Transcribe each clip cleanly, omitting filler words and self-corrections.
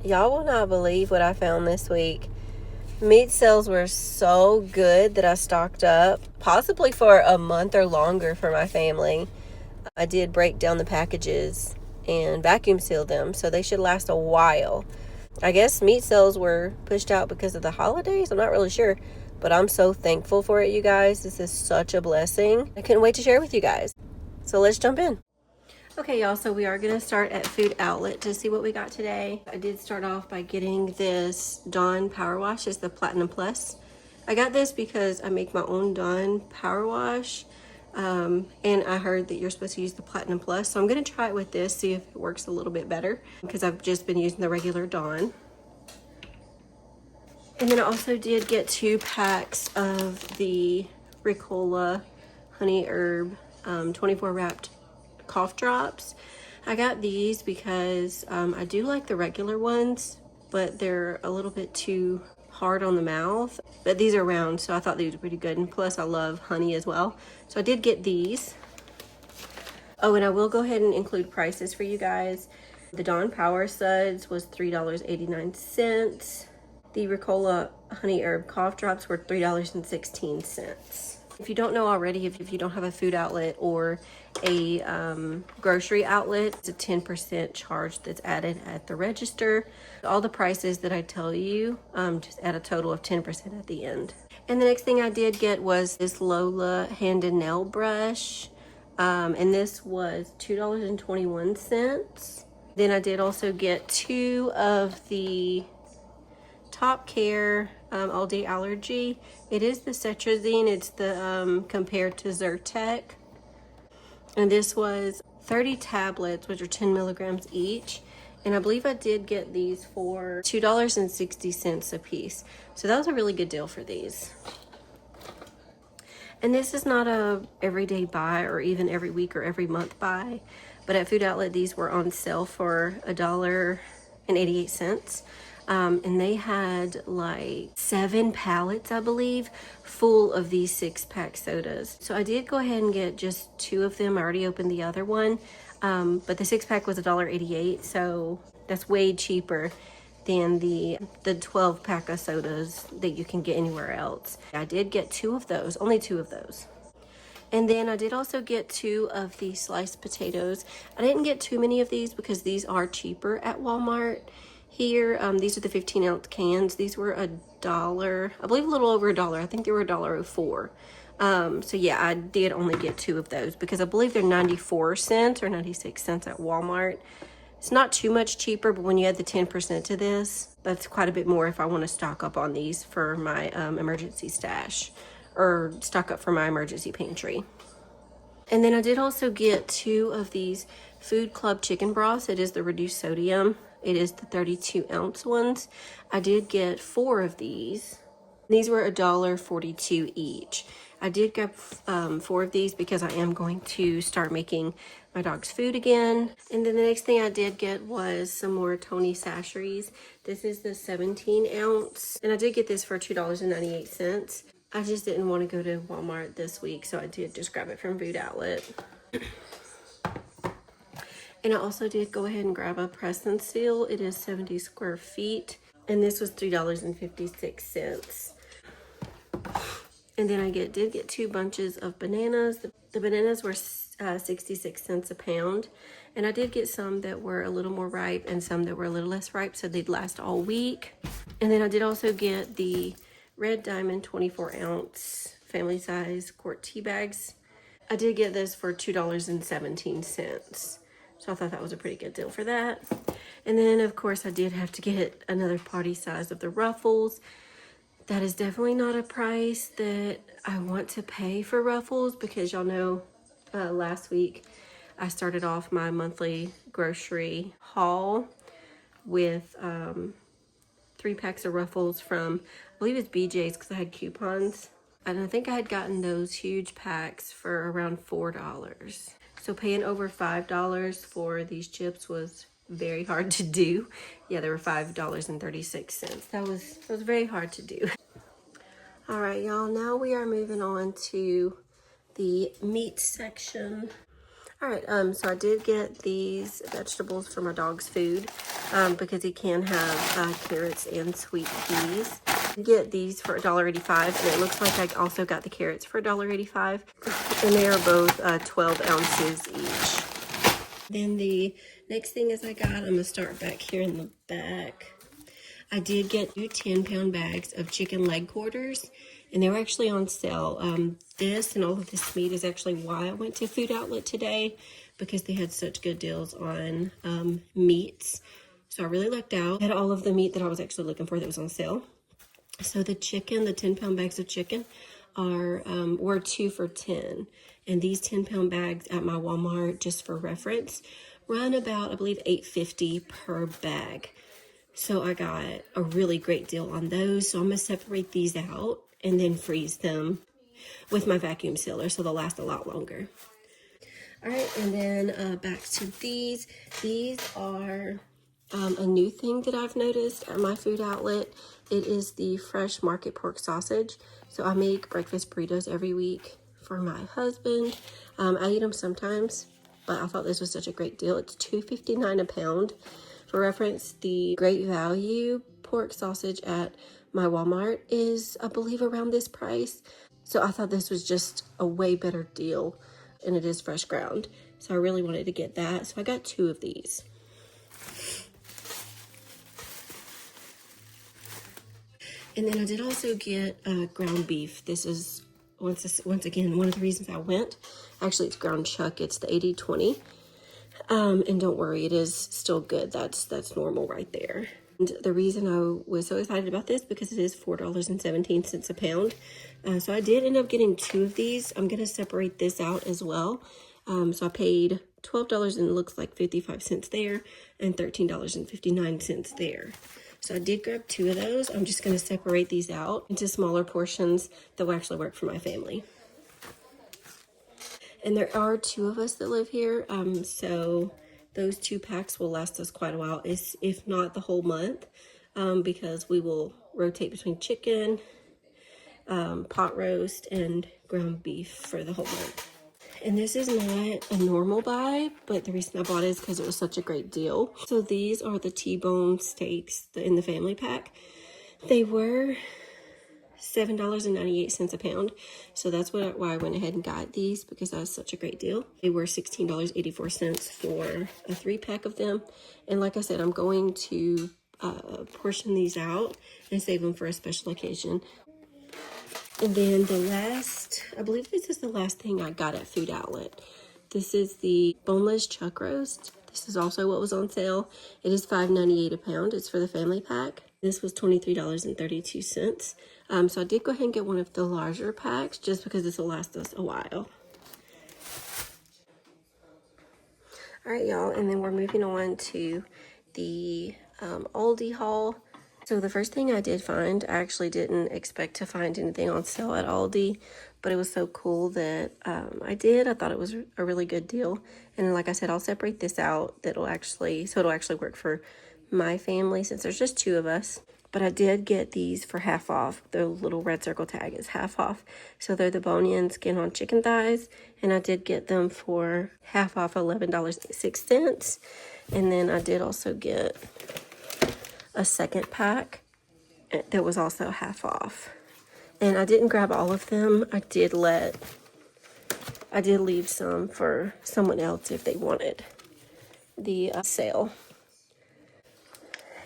Y'all will not believe what I found this week. Meat sales were so good that I stocked up, possibly for a month or longer for my family. I did break down the packages and vacuum seal them, so they should last a while. I guess meat sales were pushed out because of the holidays. I'm not really sure, but I'm so thankful for it, you guys. This is such a blessing. I couldn't wait to share with you guys. So let's jump in. Okay, y'all, so we are going to start at Food Outlet to see what we got today. I did start off by getting this Dawn Power Wash. It's the Platinum Plus. I got this because I make my own Dawn Power Wash, and I heard that you're supposed to use the Platinum Plus. So I'm going to try it with this, see if it works a little bit better, because I've just been using the regular Dawn. And then I also did get 2 packs of the Ricola Honey Herb 24 wrapped cough drops. I got these because I do like the regular ones, but they're a little bit too hard on the mouth. But these are round, so I thought these were pretty good. And plus I love honey as well. So I did get these. Oh, and I will go ahead and include prices for you guys. The Dawn Power Suds was $3.89. The Ricola Honey Herb Cough Drops were $3.16. If you don't know already, if you don't have a food outlet or a grocery outlet, it's a 10% charge that's added at the register. All the prices that I tell you, just add a total of 10% at the end. And the next thing I did get was this Lola hand and nail brush. And this was $2.21. Then I did also get 2 of the Top Care Aldi Allergy. It is the Cetrazine. It's the compared to Zyrtec. And this was 30 tablets, which are 10 milligrams each. And I believe I did get these for $2.60 a piece. So that was a really good deal for these. And this is not a everyday buy or even every week or every month buy. But at Food Outlet, these were on sale for $1.88. And they had like 7 pallets, I believe, full of these 6-pack sodas. So I did go ahead and get just 2 of them. I already opened the other one. But the 6-pack was $1.88, so that's way cheaper than the 12-pack of sodas that you can get anywhere else. I did get 2 of those, only 2 of those. And then I did also get 2 of the sliced potatoes. I didn't get too many of these because these are cheaper at Walmart. Here, these are the 15-ounce cans. These were $1, I believe a little over $1. I think they were $1.04. So yeah, I did only get 2 of those because I believe they're 94 cents or 96 cents at Walmart. It's not too much cheaper, but when you add the 10% to this, that's quite a bit more if I want to stock up on these for my emergency stash or stock up for my emergency pantry. And then I did also get 2 of these Food Club chicken broths. It is the reduced sodium. It is the 32-ounce ones. I did get 4 of these. These were $1.42 each. I did get 4 of these because I am going to start making my dog's food again. And then the next thing I did get was some more Tony Chachere's. This is the 17-ounce. And I did get this for $2.98. I just didn't want to go to Walmart this week, so I did just grab it from Food Outlet. And I also did go ahead and grab a press and seal. It is 70 square feet, and this was $3.56. And then I did get 2 bunches of bananas. The bananas were 66 cents a pound, and I did get some that were a little more ripe and some that were a little less ripe, so they'd last all week. And then I did also get the Red Diamond 24-ounce family size quart tea bags. I did get this for $2.17. So I thought that was a pretty good deal for that. And then, of course, I did have to get another party size of the Ruffles. That is definitely not a price that I want to pay for Ruffles because y'all know last week I started off my monthly grocery haul with 3 packs of Ruffles from, I believe it's BJ's because I had coupons. And I think I had gotten those huge packs for around $4. So paying over $5 for these chips was very hard to do. Yeah, they were $5.36. That was very hard to do. All right, y'all, now we are moving on to the meat section. All right, so I did get these vegetables for my dog's food because he can have carrots and sweet peas. Get these for $1.85, and it looks like I also got the carrots for $1.85, and they are both 12 ounces each. Then the next thing is I got, I'm gonna start back here in the back. I did get 2 10-pound bags of chicken leg quarters, and they were actually on sale. This and all of this meat is actually why I went to Food Outlet today, because they had such good deals on meats. So I really lucked out. I had all of the meat that I was actually looking for that was on sale. So the chicken, the 10-pound bags of chicken are were 2 for $10. And these 10-pound bags at my Walmart, just for reference, run about, I believe, $8.50 per bag. So I got a really great deal on those. So I'm going to separate these out and then freeze them with my vacuum sealer so they'll last a lot longer. All right, and then back to these. These are a new thing that I've noticed at my Food Outlet. It is the fresh market pork sausage. So I make breakfast burritos every week for my husband. I eat them sometimes, but I thought this was such a great deal. It's $2.59 a pound. For reference, the Great Value pork sausage at my Walmart is, I believe, around this price. So I thought this was just a way better deal, and it is fresh ground. So I really wanted to get that. So I got 2 of these. And then I did also get ground beef. This is, once again, one of the reasons I went. Actually, it's ground chuck. It's the 80/20. And don't worry, it is still good. That's normal right there. And the reason I was so excited about this, because it is $4.17 a pound. So I did end up getting 2 of these. I'm going to separate this out as well. So I paid $12 and it looks like 55 cents there, and $13.59 there. So I did grab 2 of those. I'm just going to separate these out into smaller portions that will actually work for my family. And there are 2 of us that live here, so those 2 packs will last us quite a while, if not the whole month, because we will rotate between chicken, pot roast, and ground beef for the whole month. And this is not a normal buy, but the reason I bought it is because it was such a great deal. So these are the T-bone steaks in the family pack. They were $7.98 a pound. So that's why I went ahead and got these, because that was such a great deal. They were $16.84 for a 3-pack of them. And like I said, I'm going to portion these out and save them for a special occasion. And then the last, I believe this is the last thing I got at Food Outlet. This is the boneless chuck roast. This is also what was on sale. It is $5.98 a pound. It's for the family pack. This was $23.32. So I did go ahead and get one of the larger packs just because this will last us a while. All right, y'all, and then we're moving on to the Aldi haul. So the first thing I did find, I actually didn't expect to find anything on sale at Aldi, but it was so cool that I did. I thought it was a really good deal. And like I said, I'll separate this out. It'll actually work for my family since there's just 2 of us. But I did get these for half off. The little red circle tag is half off. So they're the bone-in skin-on chicken thighs. And I did get them for half off, $11.06. And then I did also get a second pack that was also half off. And I didn't grab all of them. I did leave some for someone else if they wanted the sale.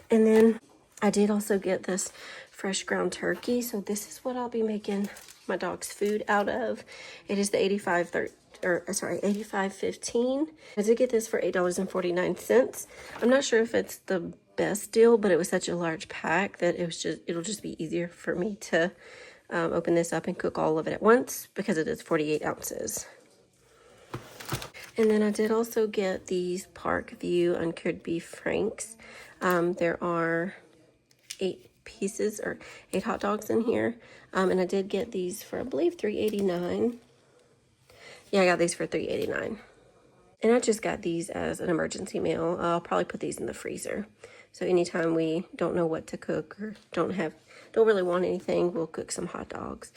And then I did also get this fresh ground turkey. So this is what I'll be making my dog's food out of. It is the 85.15. I did get this for $8.49. I'm not sure if it's the best deal, but it was such a large pack that it'll just be easier for me to open this up and cook all of it at once, because it is 48 ounces. And then I did also get these Park View uncured beef franks. There are 8 pieces or 8 hot dogs in here. And I did get these for, I believe, $3.89. Yeah, I got these for $3.89. And I just got these as an emergency meal. I'll probably put these in the freezer. So anytime we don't know what to cook or don't really want anything, we'll cook some hot dogs.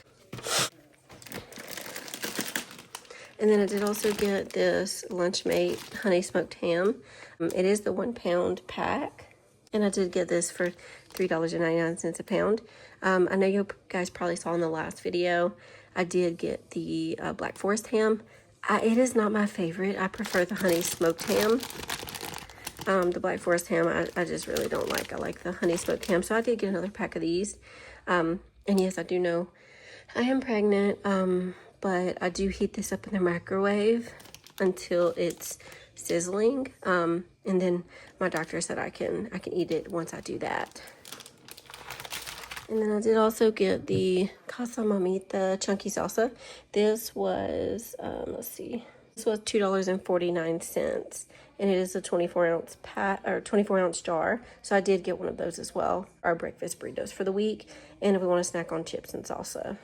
And then I did also get this Lunchmate honey smoked ham. It is the 1 pound pack. And I did get this for $3.99 a pound. I know you guys probably saw in the last video, I did get the Black Forest ham. It is not my favorite. I prefer the honey smoked ham. The Black Forest ham, I just really don't like. I like the honey smoked ham. So I did get another pack of these. And yes, I do know I am pregnant, but I do heat this up in the microwave until it's sizzling. And then my doctor said I can eat it once I do that. And then I did also get the Casa Mamita chunky salsa. This was, let's see, this was $2.49, and it is a 24-ounce pack or 24-ounce jar. So I did get one of those as well, our breakfast burritos for the week, and if we want to snack on chips and salsa.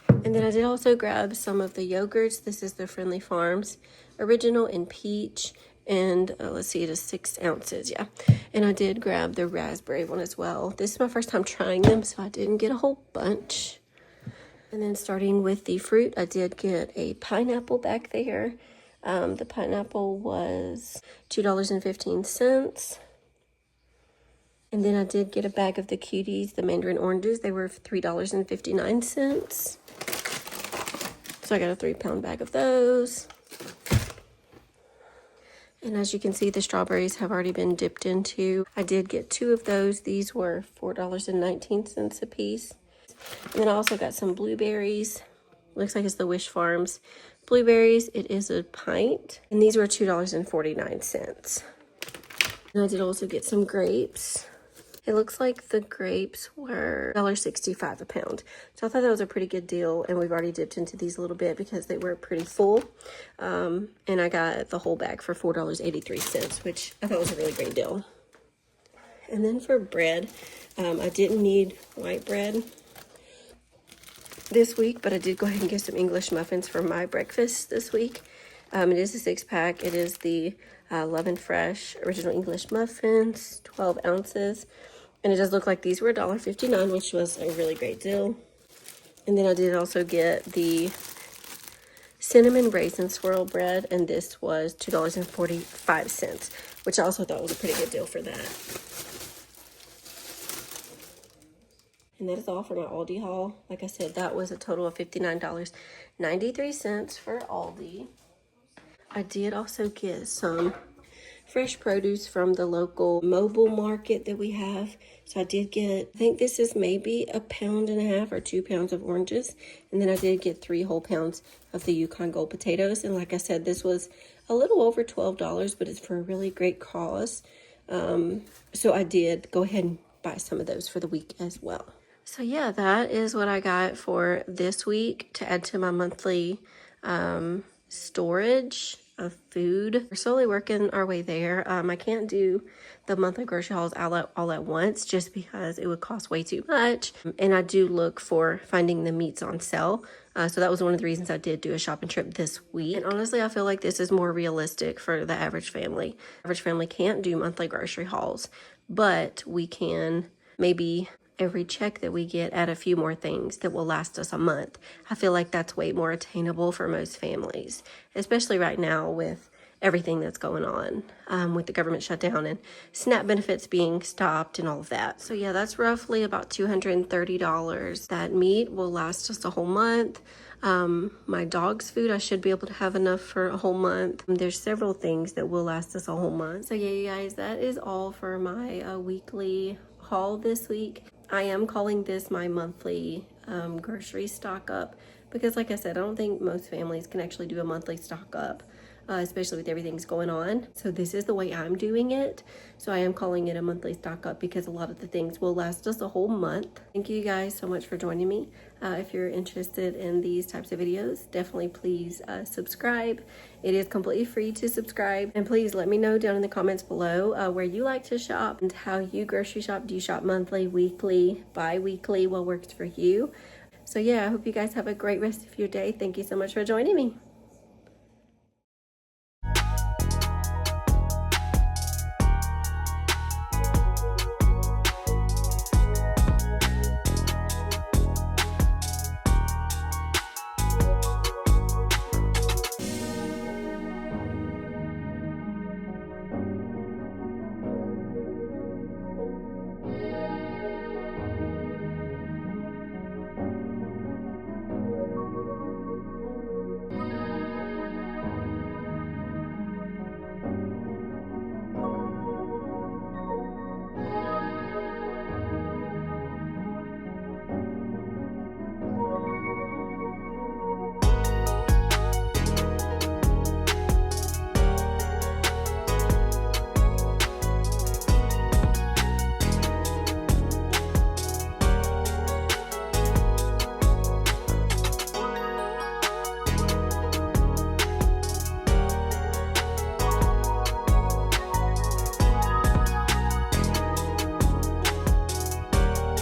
And then I did also grab some of the yogurts. This is the Friendly Farms original in peach. And let's see, it is 6 ounces, yeah. And I did grab the raspberry one as well. This is my first time trying them, so I didn't get a whole bunch. And then starting with the fruit, I did get a pineapple back there. The pineapple was $2.15. And then I did get a bag of the cuties, the mandarin oranges. They were $3.59. So I got a 3-pound bag of those. And as you can see, the strawberries have already been dipped into. I did get 2 of those. These were $4.19 a piece. And then I also got some blueberries. Looks like it's the Wish Farms blueberries. It is a pint. And these were $2.49. And I did also get some grapes. It looks like the grapes were $1.65 a pound. So I thought that was a pretty good deal. And we've already dipped into these a little bit because they were pretty full. And I got the whole bag for $4.83, which I thought was a really great deal. And then for bread, I didn't need white bread this week, but I did go ahead and get some English muffins for my breakfast this week. It is a 6-pack. It is the Love and Fresh Original English Muffins, 12 ounces. And it does look like these were $1.59, which was a really great deal. And then I did also get the cinnamon raisin swirl bread, and this was $2.45, which I also thought was a pretty good deal for that. And that is all for my Aldi haul. Like I said, that was a total of $59.93 for Aldi. I did also get some fresh produce from the local mobile market that we have. So I did get, I think this is maybe 1.5 pounds or 2 pounds of oranges. And then I did get 3 whole pounds of the Yukon Gold potatoes. And like I said, this was a little over $12, but it's for a really great cause. So I did go ahead and buy some of those for the week as well. So yeah, that is what I got for this week to add to my monthly storage of food. We're slowly working our way there. I can't do the monthly grocery hauls all at once just because it would cost way too much. And I do look for finding the meats on sale. So that was one of the reasons I did do a shopping trip this week. And honestly, I feel like this is more realistic for the average family. Average family can't do monthly grocery hauls, but we can maybe every check that we get add a few more things that will last us a month. I feel like that's way more attainable for most families, especially right now with everything that's going on with the government shutdown and SNAP benefits being stopped and all of that. So yeah, that's roughly about $230. That meat will last us a whole month. My dog's food, I should be able to have enough for a whole month. There's several things that will last us a whole month. So yeah, you guys, that is all for my weekly haul this week. I am calling this my monthly grocery stock up because like I said, I don't think most families can actually do a monthly stock up, especially with everything's going on. So this is the way I'm doing it. So I am calling it a monthly stock up because a lot of the things will last us a whole month. Thank you guys so much for joining me. If you're interested in these types of videos, definitely please subscribe. It is completely free to subscribe. And please let me know down in the comments below where you like to shop and how you grocery shop. Do you shop monthly, weekly, bi-weekly? What works for you? So yeah, I hope you guys have a great rest of your day. Thank you so much for joining me.